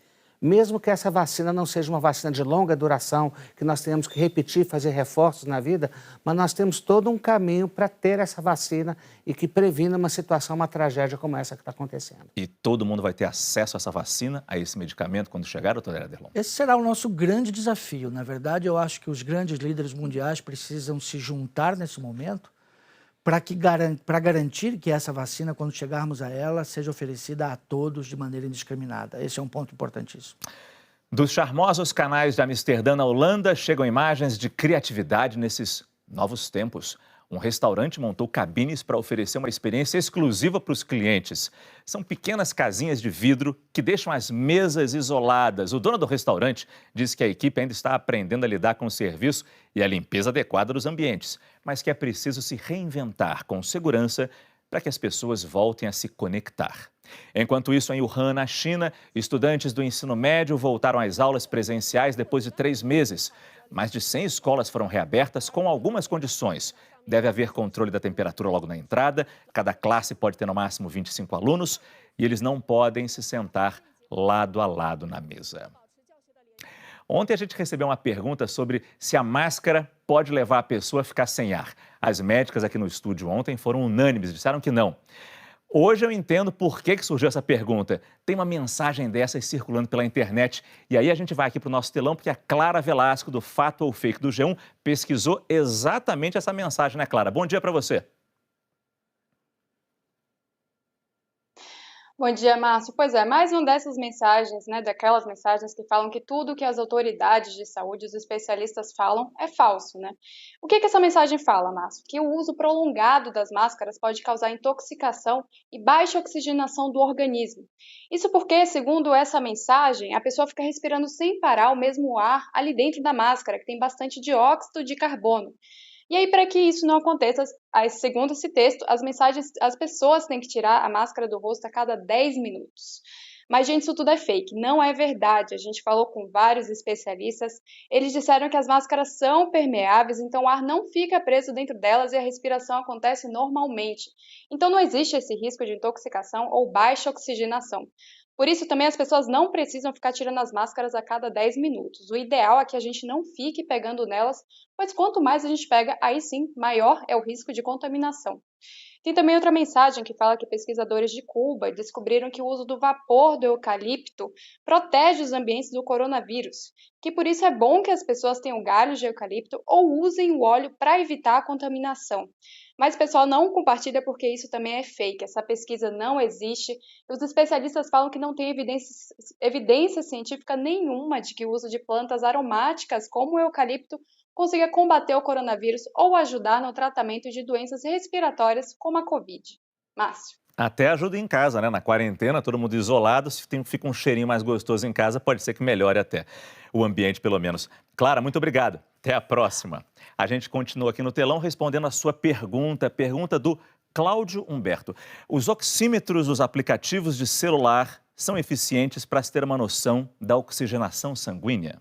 [SPEAKER 2] Mesmo que essa vacina não seja uma vacina de longa duração, que nós tenhamos que repetir, fazer reforços na vida, mas nós temos todo um caminho para ter essa vacina e que previna uma situação, uma tragédia como essa que está acontecendo.
[SPEAKER 1] E todo mundo vai ter acesso a essa vacina, a esse medicamento, quando chegar, doutor Ederlon?
[SPEAKER 3] Esse será o nosso grande desafio. Na verdade, eu acho que os grandes líderes mundiais precisam se juntar nesse momento para garantir que essa vacina, quando chegarmos a ela, seja oferecida a todos de maneira indiscriminada. Esse é um ponto importantíssimo.
[SPEAKER 1] Dos charmosos canais de Amsterdã, na Holanda, chegam imagens de criatividade nesses novos tempos. Um restaurante montou cabines para oferecer uma experiência exclusiva para os clientes. São pequenas casinhas de vidro que deixam as mesas isoladas. O dono do restaurante diz que a equipe ainda está aprendendo a lidar com o serviço e a limpeza adequada dos ambientes, mas que é preciso se reinventar com segurança para que as pessoas voltem a se conectar. Enquanto isso, em Wuhan, na China, estudantes do ensino médio voltaram às aulas presenciais depois de 3 meses. Mais de 100 escolas foram reabertas com algumas condições. Deve haver controle da temperatura logo na entrada, cada classe pode ter no máximo 25 alunos e eles não podem se sentar lado a lado na mesa. Ontem a gente recebeu uma pergunta sobre se a máscara pode levar a pessoa a ficar sem ar. As médicas aqui no estúdio ontem foram unânimes, disseram que não. Hoje eu entendo por que surgiu essa pergunta. Tem uma mensagem dessas circulando pela internet. E aí a gente vai aqui para o nosso telão, porque a Clara Velasco, do Fato ou Fake do G1, pesquisou exatamente essa mensagem, né, Clara? Bom dia para você.
[SPEAKER 7] Bom dia, Márcio. Pois é, mais uma dessas mensagens, né, daquelas mensagens que falam que tudo que as autoridades de saúde, os especialistas falam é falso, né? O que essa mensagem fala, Márcio? Que o uso prolongado das máscaras pode causar intoxicação e baixa oxigenação do organismo. Isso porque, segundo essa mensagem, a pessoa fica respirando sem parar o mesmo ar ali dentro da máscara, que tem bastante dióxido de carbono. E aí, para que isso não aconteça, segundo esse texto, as pessoas têm que tirar a máscara do rosto a cada 10 minutos. Mas, gente, isso tudo é fake, não é verdade. A gente falou com vários especialistas, eles disseram que as máscaras são permeáveis, então o ar não fica preso dentro delas e a respiração acontece normalmente. Então não existe esse risco de intoxicação ou baixa oxigenação. Por isso, também as pessoas não precisam ficar tirando as máscaras a cada 10 minutos. O ideal é que a gente não fique pegando nelas, pois quanto mais a gente pega, aí sim, maior é o risco de contaminação. Tem também outra mensagem que fala que pesquisadores de Cuba descobriram que o uso do vapor do eucalipto protege os ambientes do coronavírus, que por isso é bom que as pessoas tenham galhos de eucalipto ou usem o óleo para evitar a contaminação. Mas o pessoal não compartilha porque isso também é fake, essa pesquisa não existe. Os especialistas falam que não tem evidência científica nenhuma de que o uso de plantas aromáticas como o eucalipto consiga combater o coronavírus ou ajudar no tratamento de doenças respiratórias como a Covid. Márcio.
[SPEAKER 1] Até ajuda em casa, né? Na quarentena, todo mundo isolado, se fica um cheirinho mais gostoso em casa, pode ser que melhore até o ambiente, pelo menos. Clara, muito obrigado. Até a próxima. A gente continua aqui no telão respondendo a sua pergunta do Cláudio Humberto. Os oxímetros dos aplicativos de celular são eficientes para se ter uma noção da oxigenação sanguínea?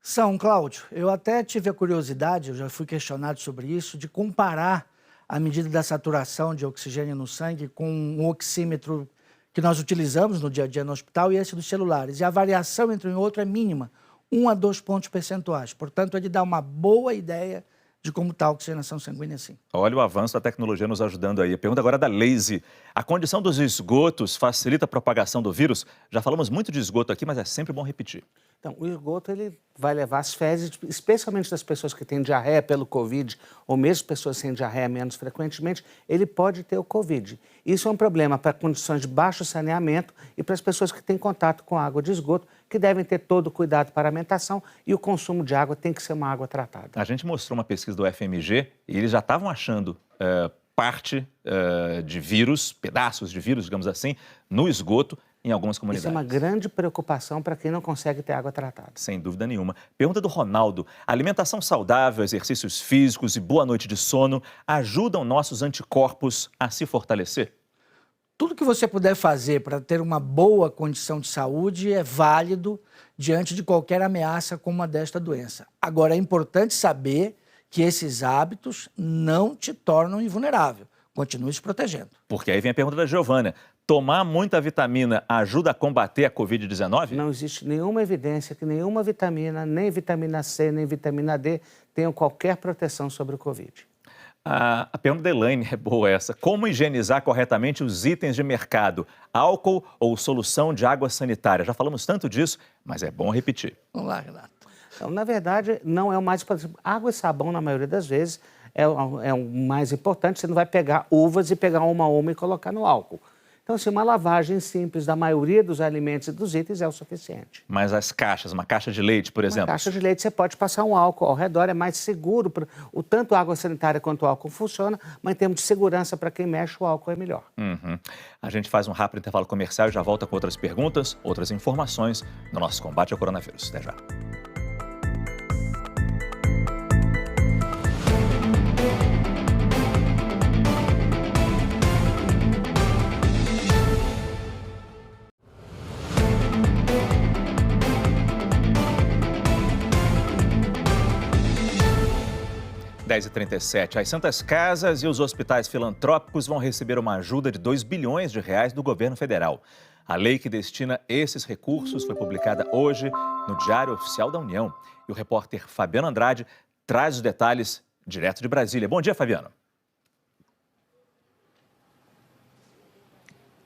[SPEAKER 3] São, Cláudio. Eu até tive a curiosidade, eu já fui questionado sobre isso, de comparar a medida da saturação de oxigênio no sangue com um oxímetro que nós utilizamos no dia a dia no hospital e esse dos celulares. E a variação entre um e outro é mínima, 1 a 2 pontos percentuais. Portanto, ele dá uma boa ideia de como está a oxigenação sanguínea, sim.
[SPEAKER 1] Olha o avanço da tecnologia nos ajudando aí. A pergunta agora é da Lazy. A condição dos esgotos facilita a propagação do vírus? Já falamos muito de esgoto aqui, mas é sempre bom repetir.
[SPEAKER 2] Então, o esgoto ele vai levar as fezes, especialmente das pessoas que têm diarreia pelo Covid, ou mesmo pessoas sem diarreia menos frequentemente, ele pode ter o Covid. Isso é um problema para condições de baixo saneamento e para as pessoas que têm contato com água de esgoto, que devem ter todo o cuidado para a alimentação e o consumo de água tem que ser uma água tratada.
[SPEAKER 1] A gente mostrou uma pesquisa do FMG e eles já estavam achando parte de vírus, pedaços de vírus, digamos assim, no esgoto em algumas comunidades.
[SPEAKER 2] Isso é uma grande preocupação para quem não consegue ter água tratada.
[SPEAKER 1] Sem dúvida nenhuma. Pergunta do Ronaldo. Alimentação saudável, exercícios físicos e boa noite de sono ajudam nossos anticorpos a se fortalecer?
[SPEAKER 3] Tudo que você puder fazer para ter uma boa condição de saúde é válido diante de qualquer ameaça como a desta doença. Agora, é importante saber que esses hábitos não te tornam invulnerável. Continue se protegendo.
[SPEAKER 1] Porque aí vem a pergunta da Giovana. Tomar muita vitamina ajuda a combater a Covid-19?
[SPEAKER 2] Não existe nenhuma evidência que nenhuma vitamina, nem vitamina C, nem vitamina D, tenham qualquer proteção sobre o Covid.
[SPEAKER 1] A pergunta da Elaine é boa essa. Como higienizar corretamente os itens de mercado? Álcool ou solução de água sanitária? Já falamos tanto disso, mas é bom repetir.
[SPEAKER 3] Vamos lá, Renato.
[SPEAKER 2] Então, na verdade, não é o mais importante. Água e sabão, na maioria das vezes, é o mais importante. Você não vai pegar uvas e pegar uma a uma e colocar no álcool. Então, assim, uma lavagem simples da maioria dos alimentos e dos itens é o suficiente.
[SPEAKER 1] Mas as caixas, uma caixa de leite, por exemplo?
[SPEAKER 2] Uma caixa de leite, você pode passar um álcool ao redor, é mais seguro. Tanto a água sanitária quanto o álcool funciona, mas em termos de segurança, para quem mexe, o álcool é melhor.
[SPEAKER 1] A gente faz um rápido intervalo comercial e já volta com outras perguntas, outras informações no nosso combate ao coronavírus. Até já. Às 10h37, as Santas Casas e os hospitais filantrópicos vão receber uma ajuda de R$2 bilhões do governo federal. A lei que destina esses recursos foi publicada hoje no Diário Oficial da União. E o repórter Fabiano Andrade traz os detalhes direto de Brasília. Bom dia, Fabiano.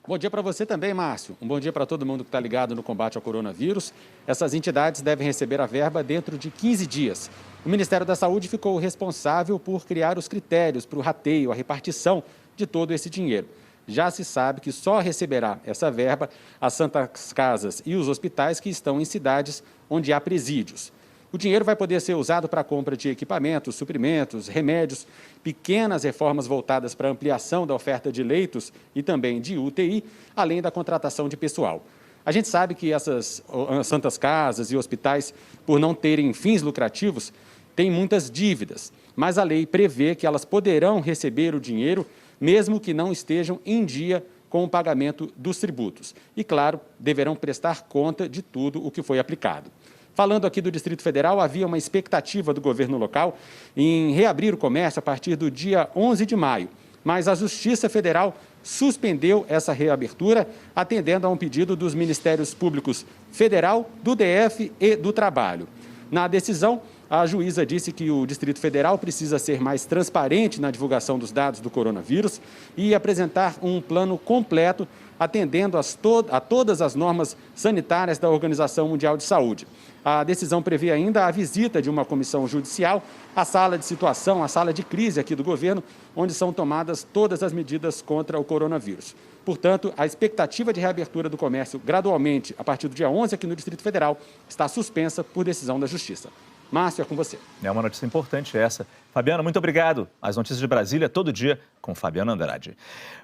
[SPEAKER 8] Bom dia para você também, Márcio. Um bom dia para todo mundo que está ligado no combate ao coronavírus. Essas entidades devem receber a verba dentro de 15 dias. O Ministério da Saúde ficou responsável por criar os critérios para o rateio, a repartição de todo esse dinheiro. Já se sabe que só receberá essa verba as Santas Casas e os hospitais que estão em cidades onde há presídios. O dinheiro vai poder ser usado para a compra de equipamentos, suprimentos, remédios, pequenas reformas voltadas para a ampliação da oferta de leitos e também de UTI, além da contratação de pessoal. A gente sabe que essas Santas Casas e hospitais, por não terem fins lucrativos, têm muitas dívidas, mas a lei prevê que elas poderão receber o dinheiro mesmo que não estejam em dia com o pagamento dos tributos. E, claro, deverão prestar conta de tudo o que foi aplicado. Falando aqui do Distrito Federal, havia uma expectativa do governo local em reabrir o comércio a partir do dia 11 de maio, mas a Justiça Federal suspendeu essa reabertura, atendendo a um pedido dos Ministérios Públicos Federal, do DF e do Trabalho. Na decisão, a juíza disse que o Distrito Federal precisa ser mais transparente na divulgação dos dados do coronavírus e apresentar um plano completo atendendo a todas as normas sanitárias da Organização Mundial de Saúde. A decisão prevê ainda a visita de uma comissão judicial à sala de situação, à sala de crise aqui do governo, onde são tomadas todas as medidas contra o coronavírus. Portanto, a expectativa de reabertura do comércio gradualmente, a partir do dia 11 aqui no Distrito Federal, está suspensa por decisão da Justiça. Márcio, é com você.
[SPEAKER 1] É uma notícia importante essa. Fabiana, muito obrigado. As notícias de Brasília todo dia com Fabiana Andrade.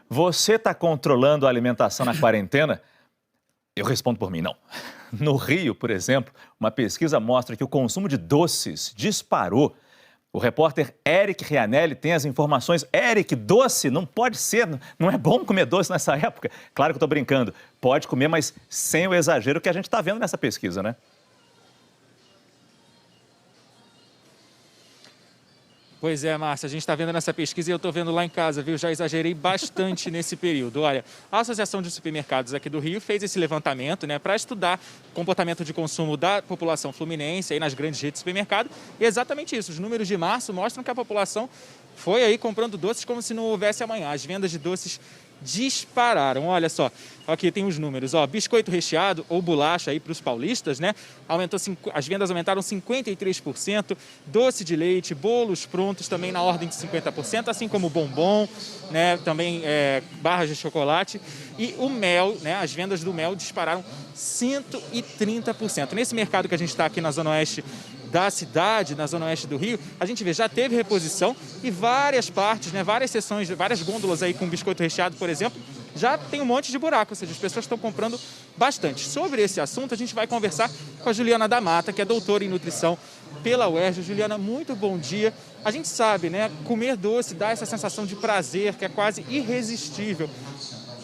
[SPEAKER 1] Você está controlando a alimentação na quarentena? Eu respondo por mim, não. No Rio, por exemplo, uma pesquisa mostra que o consumo de doces disparou. O repórter Eric Rianelli tem as informações. Eric, doce não pode ser, não é bom comer doce nessa época. Claro que eu estou brincando, pode comer, mas sem o exagero que a gente está vendo nessa pesquisa, né?
[SPEAKER 8] Pois é, Márcia, a gente está vendo nessa pesquisa e eu estou vendo lá em casa, viu? Já exagerei bastante nesse período. Olha, a Associação de Supermercados aqui do Rio fez esse levantamento, né, para estudar o comportamento de consumo da população fluminense aí nas grandes redes de supermercado. E é exatamente isso, os números de março mostram que a população foi aí comprando doces como se não houvesse amanhã. As vendas de doces dispararam. Olha só, aqui tem os números, ó, biscoito recheado ou bolacha aí para os paulistas, né? As vendas aumentaram 53%, doce de leite, bolos prontos também na ordem de 50%, assim como bombom, né? Também barras de chocolate e o mel, né? As vendas do mel dispararam 130%. Nesse mercado que a gente está aqui na Zona Oeste da cidade, na Zona Oeste do Rio, a gente vê, já teve reposição e várias partes, né, várias seções, várias gôndolas aí com biscoito recheado, por exemplo, já tem um monte de buraco, ou seja, as pessoas estão comprando bastante. Sobre esse assunto, a gente vai conversar com a Juliana da Mata, que é doutora em nutrição pela UERJ. Juliana, muito bom dia. A gente sabe, né, comer doce dá essa sensação de prazer que é quase irresistível.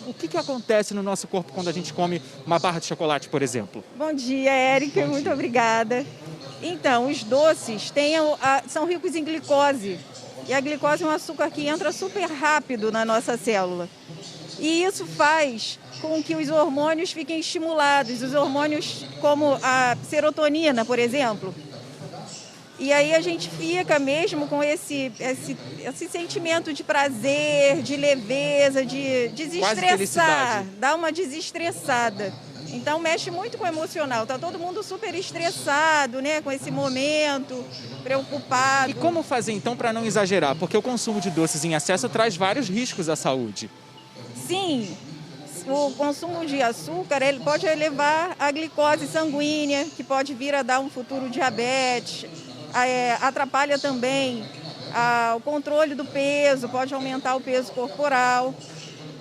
[SPEAKER 8] O que acontece no nosso corpo quando a gente come uma barra de chocolate, por exemplo?
[SPEAKER 9] Bom dia, Érica. Muito obrigada. Então, os doces são ricos em glicose. E a glicose é um açúcar que entra super rápido na nossa célula. E isso faz com que os hormônios fiquem estimulados. Os hormônios como a serotonina, por exemplo. E aí a gente fica mesmo com esse sentimento de prazer, de leveza, de desestressar. Dá uma desestressada. Então mexe muito com o emocional, tá todo mundo super estressado, né, com esse momento, preocupado.
[SPEAKER 8] E como fazer então para não exagerar? Porque o consumo de doces em excesso traz vários riscos à saúde.
[SPEAKER 9] Sim, o consumo de açúcar ele pode elevar a glicose sanguínea, que pode vir a dar um futuro diabetes, atrapalha também o controle do peso, pode aumentar o peso corporal.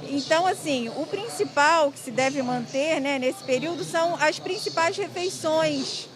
[SPEAKER 9] Então, assim, o principal que se deve manter, né, nesse período são as principais refeições.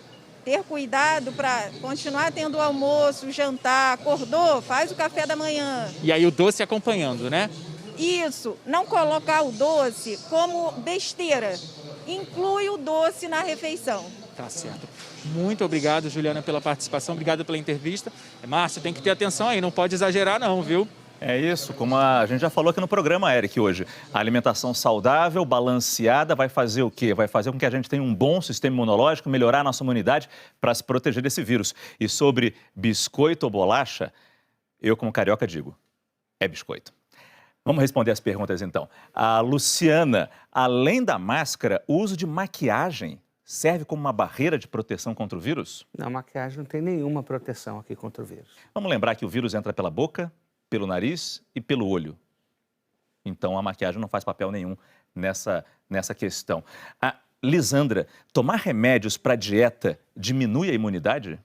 [SPEAKER 9] Ter cuidado para continuar tendo o almoço, o jantar, acordou, faz o café da manhã.
[SPEAKER 8] E aí o doce acompanhando, né?
[SPEAKER 9] Isso, não colocar o doce como besteira. Inclui o doce na refeição.
[SPEAKER 8] Tá certo. Muito obrigado, Juliana, pela participação. Obrigado pela entrevista. Márcio, tem que ter atenção aí, não pode exagerar não, viu?
[SPEAKER 1] É isso, como a gente já falou aqui no programa, Eric, hoje. A alimentação saudável, balanceada, vai fazer o quê? Vai fazer com que a gente tenha um bom sistema imunológico, melhorar a nossa imunidade para se proteger desse vírus. E sobre biscoito ou bolacha, eu como carioca digo, é biscoito. Vamos responder as perguntas então. A Luciana, além da máscara, o uso de maquiagem serve como uma barreira de proteção contra o vírus?
[SPEAKER 2] Não, maquiagem não tem nenhuma proteção aqui contra o vírus.
[SPEAKER 1] Vamos lembrar que o vírus entra pela boca, pelo nariz e pelo olho. Então, a maquiagem não faz papel nenhum nessa questão. A Lisandra, tomar remédios para dieta diminui a imunidade?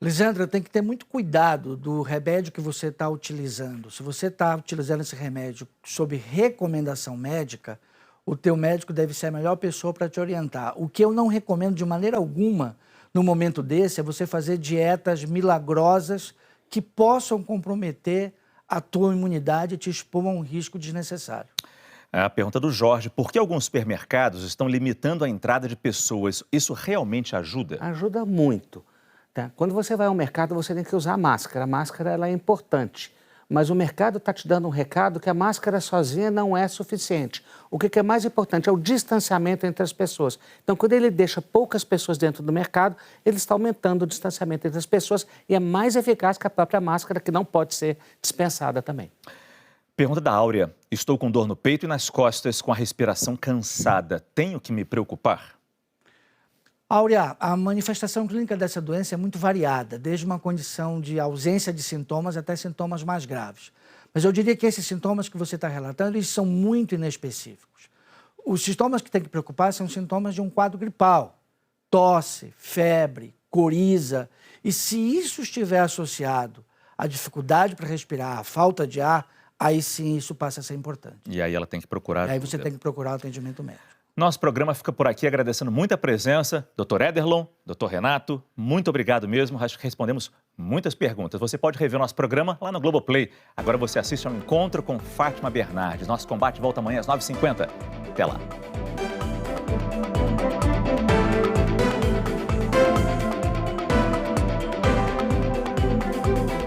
[SPEAKER 3] Lisandra, tem que ter muito cuidado do remédio que você está utilizando. Se você está utilizando esse remédio sob recomendação médica, o teu médico deve ser a melhor pessoa para te orientar. O que eu não recomendo de maneira alguma, no momento desse, é você fazer dietas milagrosas que possam comprometer a tua imunidade e te expor a um risco desnecessário.
[SPEAKER 1] A pergunta do Jorge, por que alguns supermercados estão limitando a entrada de pessoas? Isso realmente ajuda?
[SPEAKER 2] Ajuda muito. Tá? Quando você vai ao mercado, você tem que usar máscara. A máscara ela é importante. Mas o mercado está te dando um recado que a máscara sozinha não é suficiente. O que é mais importante é o distanciamento entre as pessoas. Então, quando ele deixa poucas pessoas dentro do mercado, ele está aumentando o distanciamento entre as pessoas e é mais eficaz que a própria máscara, que não pode ser dispensada também.
[SPEAKER 1] Pergunta da Áurea. Estou com dor no peito e nas costas, com a respiração cansada. Tenho que me preocupar?
[SPEAKER 3] Áurea, a manifestação clínica dessa doença é muito variada, desde uma condição de ausência de sintomas até sintomas mais graves. Mas eu diria que esses sintomas que você está relatando, eles são muito inespecíficos. Os sintomas que tem que preocupar são sintomas de um quadro gripal, tosse, febre, coriza. E se isso estiver associado a dificuldade para respirar, a falta de ar, aí sim isso passa a ser importante.
[SPEAKER 1] E aí ela tem que procurar...
[SPEAKER 3] E aí você tem que procurar o atendimento médico.
[SPEAKER 1] Nosso programa fica por aqui, agradecendo muito a presença. Dr. Ederlon, Dr. Renato, muito obrigado mesmo. Acho que respondemos muitas perguntas. Você pode rever nosso programa lá no Globoplay. Agora você assiste ao Encontro com Fátima Bernardes. Nosso combate volta amanhã às 9h50. Até lá.